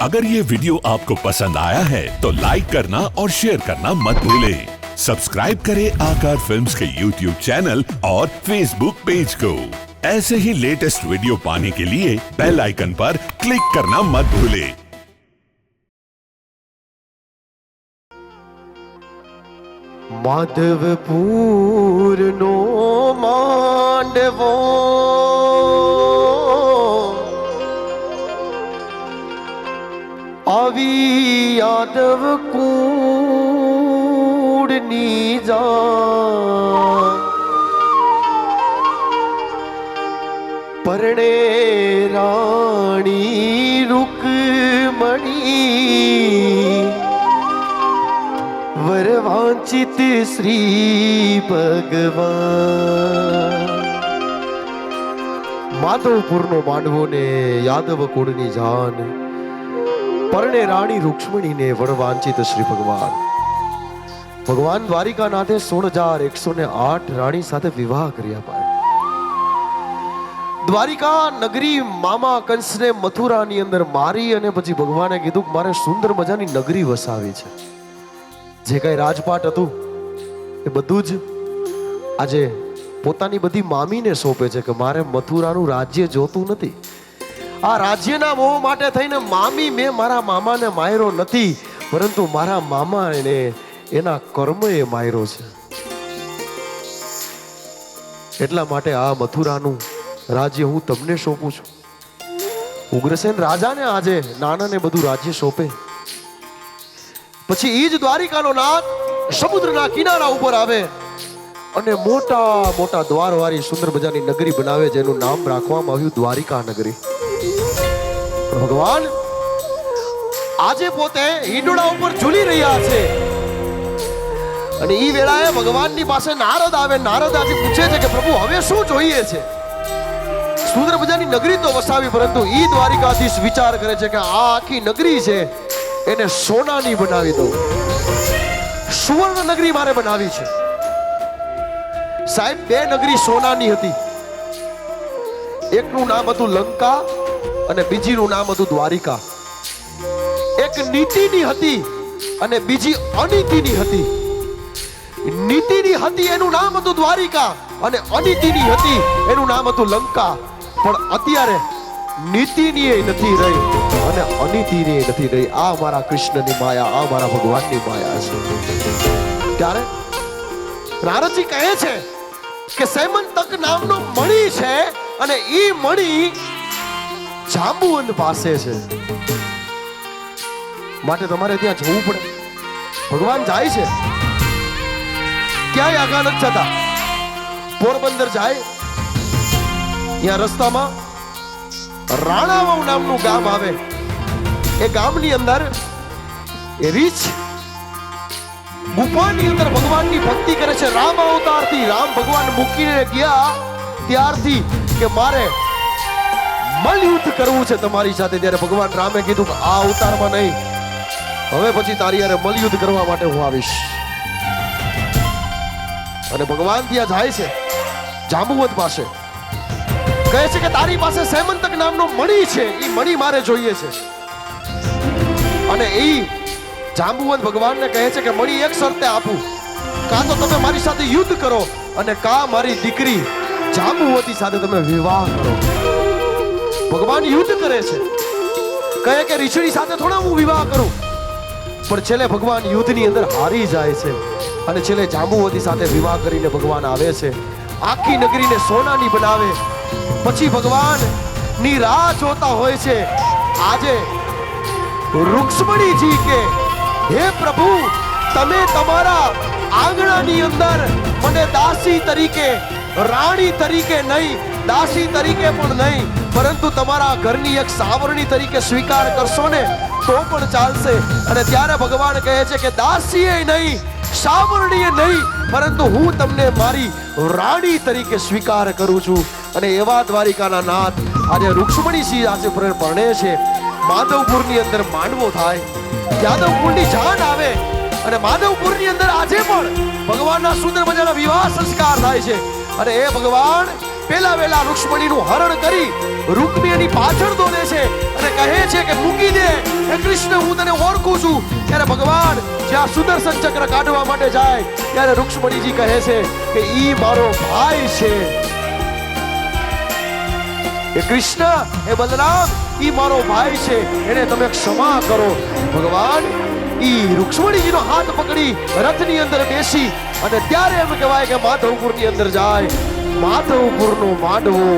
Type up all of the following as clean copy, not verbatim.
अगर ये वीडियो आपको पसंद आया है तो लाइक करना और शेयर करना मत भूलें। सब्सक्राइब करें आकार फिल्म्स के YouTube चैनल और Facebook पेज को। ऐसे ही लेटेस्ट वीडियो पाने के लिए बेल आइकन पर क्लिक करना मत भूलें। माधवपुर नो मांडवो आवी यादव कूड़नी जा परणे राणी रुक्मणी वरवांचित श्री भगवान। माधवपुर नो मांडवो ने यादव कुळनी जान परणे राणी रुक्मणी ने वरवांचित श्री भगवान। भगवान द्वारिका नाथे 16,108 राणी साथे विवाह कर्या बाद द्वारिका नगरी मामा कंस ने मथुरा नी अंदर मारी अने पछी भगवाने कीधुं के मारे सुंदर मजानी नगरी वसावी छे। जे कई राजपाट हतुं ए बधुं ज आजे पोतानी बधी मामीने सोंपे छे के मारे मथुरानुं राज्य जोतुं नथी। आ राज्यना मोह माटे थईने मामी में मारा मामाने मायरो नथी, परंतु मारा मामाने एना कर्मए मायरो छे। એટલા માટે આ મથુરાનું રાજ્ય હું તમને સોંપું છું। ઉગ્રસેન રાજાને આજે નાનાને બધું રાજ્ય સોંપે, પછી ઈ જ દ્વારિકાનો નાથ સમુદ્રના કિનારા ઉપર આવે અને મોટા મોટા દ્વારવાળી સુંદર મજાની નગરી બનાવે, જેનું નામ રાખવામાં આવ્યું દ્વારિકા નગરી। ભગવાન આજે પોતે હિંડોળા ઉપર ઝૂલી રહ્યા છે અને ઈ વેળાએ ભગવાનની પાસે નારદ આવે। નારદ આજે પૂછે છે કે પ્રભુ હવે શું જોઈએ છે? સુંદર મજાની નગરી તો વસાવી, પરંતુ ઈ દ્વારિકાધીશ વિચાર કરે છે કે આ આખી નગરી છે એને સોનાની બનાવી દઉં, સુવર્ણ નગરી મારે બનાવી છે। સાહેબ બે નગરી સોનાની હતી, એકનું નામ હતું લંકા અને બીજીનું નામ હતું દ્વારિકા। એક નીતિની હતી અને બીજી અનીતિની હતી। નીતિની હતી એનું નામ હતું દ્વારિકા અને અનીતિની હતી એનું નામ હતું લંકા। પણ અત્યારે નીતિની નથી રહી અને અનીતિની નથી રહી। આ મારા કૃષ્ણની માયા, આ મારા ભગવાનની માયા છે। ત્યારે નારદજી કહે છે કે સૈમંતક નામનો મણી છે અને ઈ મણી જાંબુવન પાસે છે, માટે તમારે ત્યાં જવું પડે। ભગવાન જાય છે, ક્યાંય આગળ નથી જતા। પોરબંદર જાય, ત્યાં રસ્તામાં રાણાવાવ નામનું ગામ આવે। એ ગામની અંદર એ રીછ ગુફાની અંદર ભગવાનની ભક્તિ કરે છે। રામ અવતારથી રામ ભગવાન મૂકીને ગયા ત્યારથી કે મારે મલયુદ્ધ કરવું છે તમારી સાથે, ત્યારે ભગવાન રામે કીધું કે આ અવતારમાં નહીં, હવે પછી તારી હારે મલયુદ્ધ કરવા માટે હું આવીશ। અને ભગવાન ત્યાં જાય છે જાંબુવન પાસે, કહે છે કે તારી પાસે સૈમંતક નામનો મણી છે, ઈ મણી મારે જોઈએ છે। અને ઈ જાંબુવન ભગવાનને કહે છે કે મણી એક શરતે આપું, કાં તો તમે મારી સાથે યુદ્ધ કરો અને કાં મારી દીકરી જાંબુવતી સાથે તમે વિવાહ કરો। ભગવાન યુદ્ધ કરે છે, કહે કે રીછડી સાથે થોડા હું વિવાહ કરું, પણ છેલ્લે ભગવાન યુદ્ધની અંદર હારી જાય છે અને છેલ્લે જાંબુવતી સાથે વિવાહ કરીને ભગવાન આવે છે, આખી નગરીને સોનાની બનાવે। પછી ભગવાન ની રાહ જોતા હોય છે। આજે રૂક્ષ્મણીજી કે હે પ્રભુ, તમે તમારા આંગણાની અંદર મને દાસી તરીકે, રાણી તરીકે નહીં, દાસી તરીકે પણ નહીં, પરંતુ તમારા ઘરની એક સાવરણી તરીકે સ્વીકાર કરશો ને તો પણ ચાલશે। અને ત્યારે ભગવાન કહે છે કે દાસીએ નહીં, સાવરણીએ નહીં, પરંતુ હું તમને મારી રાણી તરીકે સ્વીકાર કરું છું। અને એવા દ્વારિકાના નાથ આજે રૂક્ષ્મણીજી આજે પરણે છે। માધવપુરની અંદર માંડવો થાય, યાદવકુળની જાન આવે અને માધવપુરની અંદર આજે પણ ભગવાનના સુંદર મજાના વિવાહ સંસ્કાર થાય છે। અને એ ભગવાન પેલા વેલા રૂક્ષ્મણીનું હરણ કરી રૂકમિણીની પાછળ દોડે છે અને કહે છે કે મૂકી દે હે કૃષ્ણ હું તને ઓળખું છું. ત્યારે ભગવાન જ્યાં સુદર્શન ચક્ર કાઢવા માટે જાય ત્યારે રૂક્ષ્મણીજી કહે છે કે ઈ મારો ભાઈ છે. હે કૃષ્ણ હે બલરામ ઈ મારો ભાઈ છે, એને તમે ક્ષમા કરો. ભગવાન ઈ રૂક્ષ્મણીજીનો હાથ પકડી રથની અંદર બેસી અને ત્યારે એમ કહેવાય કે માધવપુરની અંદર જાય. માધવપુરનો માંડવો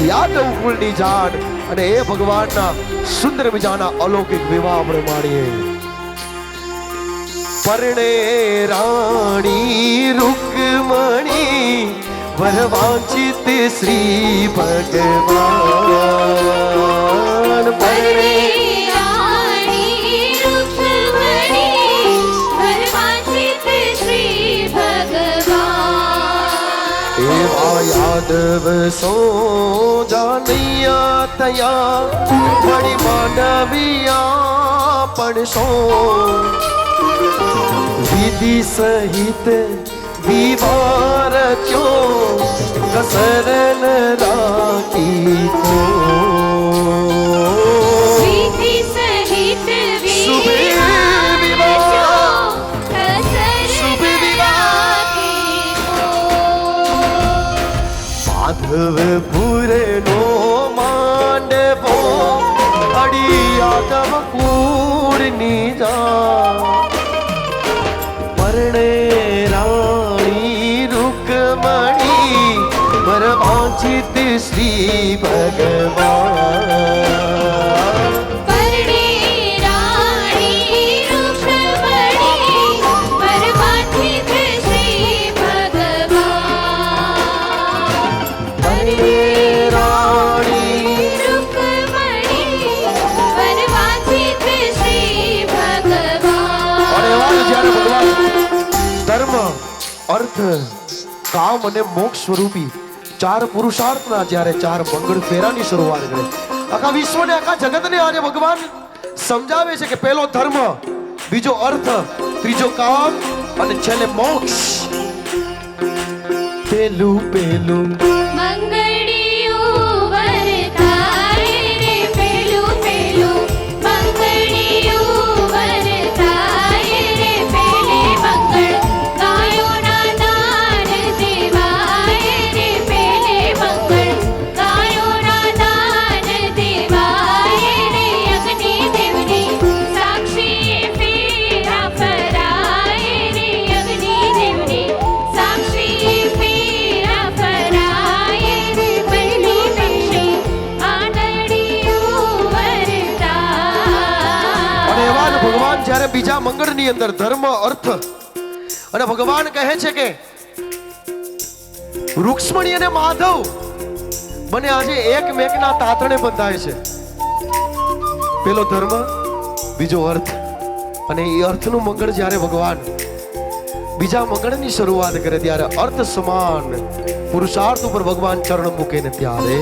યાદવકુળની જાન અને એ ભગવાનના સુંદર મજાના અલૌકિક વિવાહ આપણે માણીએ. પરણે રાણી રૂકમણી વરવાંચિત શ્રી ભગવાન. પરણે રાણી રૂકમણી વરવાંચિત શ્રી ભગવાન. એવા યાદવ સો જાનૈયા તયા મણી માંડવિયા પણ સો વિધિ સહિત વિવાર ચ્યો કસરન રાખી કો. વિધિ સહિત શુભ વિવાહ શુભ વિવાહ માધવપુરનો માંડવો અડી યાદવ કુળની જા. પરણે રાણી રૂકમણી વરવાંચિત શ્રી ભગવાન. પરણે રાણી રૂકમણી વરવાંચિત શ્રી ભગવાન. પરણે રાણી રૂકમણી વરવાંચિત શ્રી ભગવાન. અને એવા જ્યારે ભગવાન ધર્મ અર્થ કામ અને મોક્ષ સ્વરૂપી ચાર પુરુષાર્થના જ્યારે ચાર મંગળ ફેરાની શરૂઆત કરે આખા વિશ્વને આખા જગતને આજે ભગવાન સમજાવે છે કે પહેલો ધર્મ, બીજો અર્થ, ત્રીજો કામ અને છેલ્લે મોક્ષ. પેલું મંગળિયું વરતાય રે પેલું પેલું મંગળિયું વરતાય રે પેલે મંગળ ગાયોના દાન દેવાય રે પેલે મંગળ ગાયોના દાન દેવાય રે અગ્નિ દેવની સાક્ષી ફેરા ફરાય રે અગ્નિ દેવની સાક્ષી ફેરા ફરાય રે પહેલી પક્ષી આંગળીયું વરતાય. અને એવા જ ભગવાન જ્યારે બીજા મંગળની અંદર ધર્મ અર્થ અને ભગવાન કહે છે કે રૂક્ષ્મણી અને માધવ બંને આજે એકમેકના તાતણે બંધાય છે. પેલો ધર્મ, બીજો અર્થ અને એ અર્થનું મંગળ જ્યારે ભગવાન બીજા મંગળની શરૂઆત કરે ત્યારે અર્થ સમાન પુરુષાર્થ ઉપર ભગવાન ચરણ મૂકે ને ત્યારે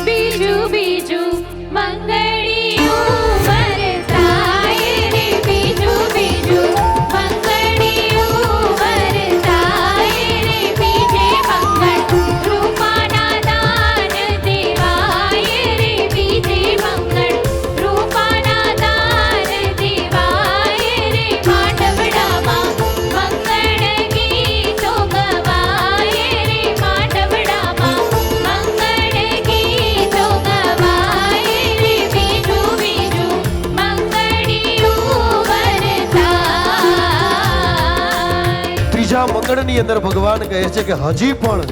બીજું બીજું મંગળિયું વરતાય રે બીજું બીજું મંગળિયું વરતાય રે બીજે મંગળ રૂપાના દાન દેવાય રે બીજે મંગળ રૂપાના દાન દેવાય રે માંડવડામાં મંગળ ગીતો ગવાય રે માંડવડામાં મંગળ ગીતો ગવાય રે બીજું બીજું મંગળિયું વરતાય. ત્રીજા મંગળની અંદર ભગવાન કહે છે કે હજી પણ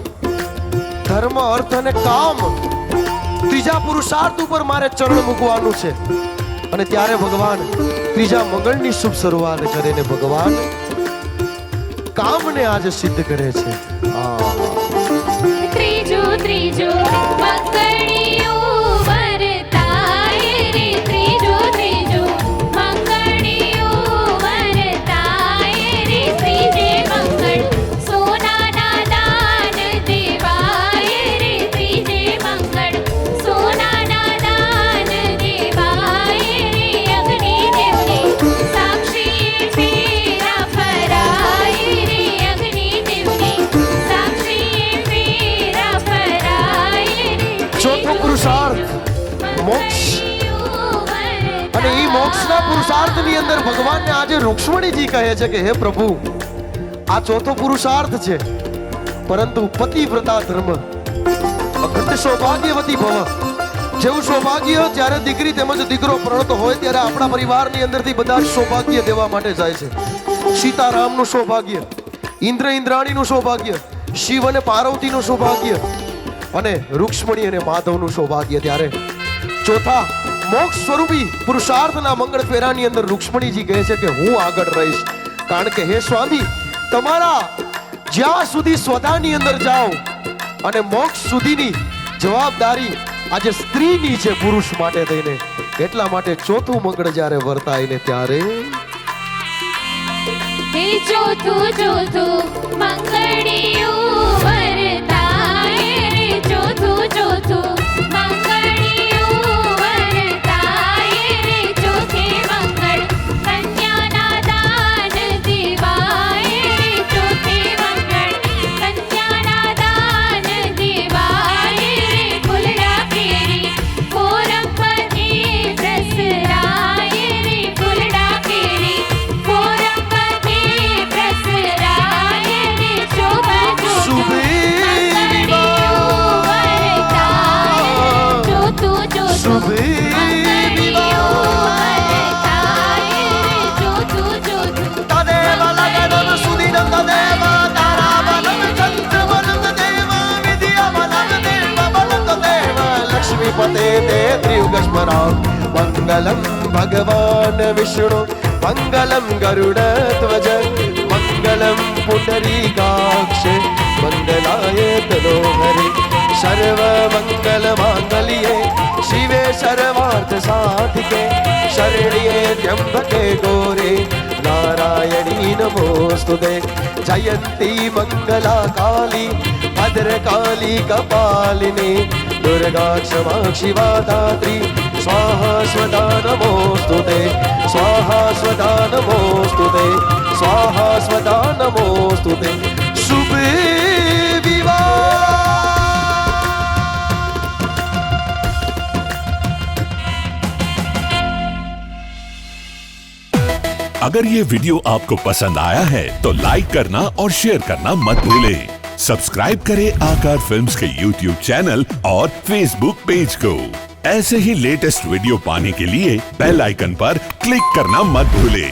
ધર્મ અર્થ અને કામ ત્રીજા પુરુષાર્થ ઉપર મારે ચરણ મૂકવાનું છે. અને ત્યારે ભગવાન ત્રીજા મંગળની શુભ શરૂઆત કરીને ભગવાન કામને આજે સિદ્ધ કરે છે. ત્રીજું ત્રીજું મંગળિયું વરતાય રે ત્રીજું ત્રીજું મંગળિયું વરતાય રે ત્રીજે મંગળ સોનાના દાન દેવાય રે ત્રીજે મંગળ સોનાના દાન દેવાય રે અગ્નિ દેવની સાક્ષી ફેરા ફરાય રે અગ્નિ દેવની સાક્ષી ફેરા ફરાય મોક્ષના પુરુષાર્થની અંદર ભગવાનને આજે રૂક્ષ્મણીજી કહે છે કે હે પ્રભુ આ ચોથો પુરુષાર્થ છે, પરંતુ પતિવ્રતા ધર્મ અખંડ સૌભાગ્યવતી ભવ. જેવું સૌભાગ્ય જ્યારે દીકરી તેમજ દીકરો પરણતો હોય ત્યારે આપણા પરિવારની અંદરથી બધા જ સૌભાગ્ય દેવા માટે જાય છે. સીતારામનું સૌભાગ્ય, ઇન્દ્ર ઇન્દ્રાણીનું સૌભાગ્ય, શિવ અને પાર્વતીનું સૌભાગ્ય અને રૂક્ષ્મણી અને માધવનું સૌભાગ્ય. ત્યારે ચોથા મોક્ષ સ્વરૂપી પુરુષાર્થના મંગળ ફેરાની અંદર રૂક્ષ્મણીજી કહે છે કે હું આગળ રહીશ, કારણ કે હે સ્વામી તમારા જ્યાં સુધી સ્વધાની અંદર જાઓ અને મોક્ષ સુધીની જવાબદારી આજે સ્ત્રીની છે પુરુષ માટે થઈને, એટલા માટે ચોથું મંગળ જ્યારે વર્તાય ને ત્યારે હે ચોથું ચોથું મંગળિયું વરતાય રે, ચોથું ચોથું મંગળિયું વરતાય રે, ચોથે મંગળ કન્યાના દાન દેવાય રે, ચોથે મંગળ કન્યાના દાન દેવાય રે, ફૂલડા ફેરી ફોરમ પતિ પ્રસરાય રે, ફૂલડા ફેરી ફોરમ પતિ પ્રસરાય રે, શોભા શુભે મંગળિયું વરતાય, ચોથું ચોથું શુભે મંગળિયું વરતાય રે, ચોથું ચોથું તદેવ લગનમ સુદિનમ તદેવ તારાબલમ ચંદ્રબલમ દેવ વિદ્યાબલમ દેવ બલમ તદેવ લક્ષ્મીપતે તે ત્રિયુગસ્મરા મંગલમ ભગવાન વિષ્ણુ મંગલમ ગરુડધ્વજ મંગલમ પુંડરીકાક્ષ મંગલાય તનોહરે સર્વ મંગલ માંગલ્યે શિવે સર્વાર્થ સાધિકે શરણ્યે ત્ર્યંબકે ગૌરે નારાયણી નમોસ્તુતે જયંતી મંગલા કાલી ભદ્રકાલી કપાલિની દુર્ગા ક્ષમા શિવા ધાત્રી સ્વાહા સ્વદા નમોસ્તુતે સ્વાહા સ્વદા નમોસ્તુતે સ્વાહા સ્વદા નમોસ્તુતે શુભે વિવાહ. अगर ये वीडियो आपको पसंद आया है तो लाइक करना और शेयर करना मत भूलें. सब्सक्राइब करें आकार फिल्म्स के YouTube चैनल और Facebook पेज को. ऐसे ही लेटेस्ट वीडियो पाने के लिए बेल आइकन पर क्लिक करना मत भूलें.